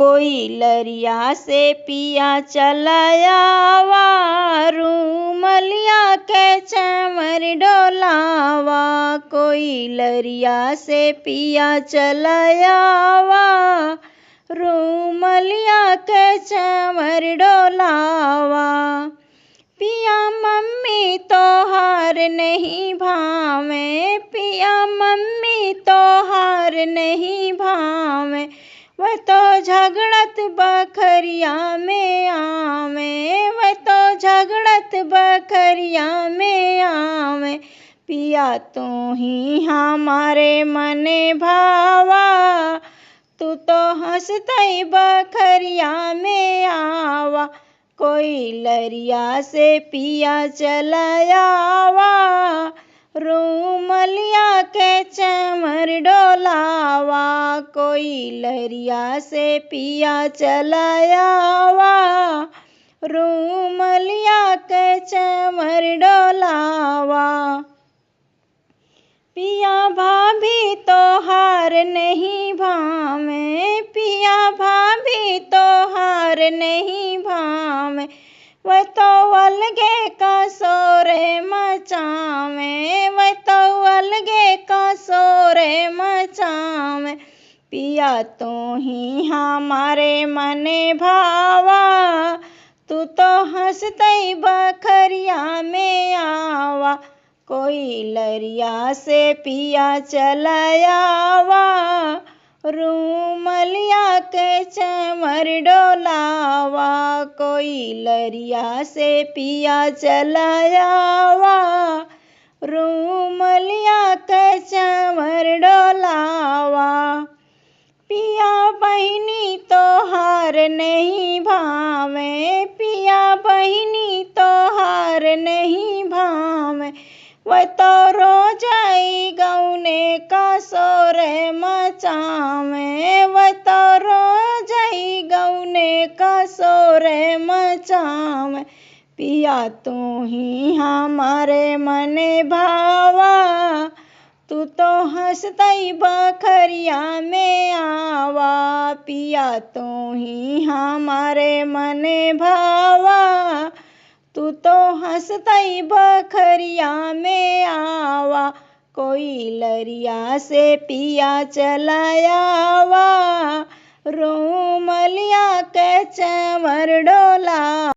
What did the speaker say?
कोई लरिया से पिया चलायावा, रूमलिया के चमर डोलावा। कोई लरिया से पिया चलायावा, रूमलिया के चमर डोलावा। पिया मम्मी तोहार नहीं भावे, पिया मम्मी तोहार नहीं भावे। वह तो झगड़त बखरिया में आवे, वह तो झगड़त बखरिया में आवे। पिया तू ही हमारे मने भावा, तू तो हंसतई बखरिया में आवा। कोई लरिया से पिया चलायावा, रूमलिया के चमर डोलावा। कोई लरिया से पिया चलायावा, रूमलिया के चमर डोलावा। पिया भाभी तोहार नहीं भावे, पिया भाभी तोहार नहीं भावे। वह तो अलगे का सोरे मचावे, वह तो अलगे का सोरे मचावे। पिया तू ही हमारे मने भावा, तू तो हंसतई बखरिया में आवा। कोई लरिया से पिया चलायावा, रूमलिया के चमर डोलावा। कोई लरिया से पिया चलायावा, रूमलिया के चमर डोलावा। पिया बहिनी तोहार नहीं भावे, पिया बहिनी तोहार नहीं भावे। वह तो रोजाई गौने का सोरे मचावे, वह तो रोजाई गौने का सोरे मचावे। पिया तू ही हमारे मने भावा, तू तो हंसतई बखरिया में आवा। पिया तू ही हमारे मने भावा, तू तो हंसतई बखरिया में आवा। कोई लरिया से पिया चलायावा, रूमलिया के चमर डोला।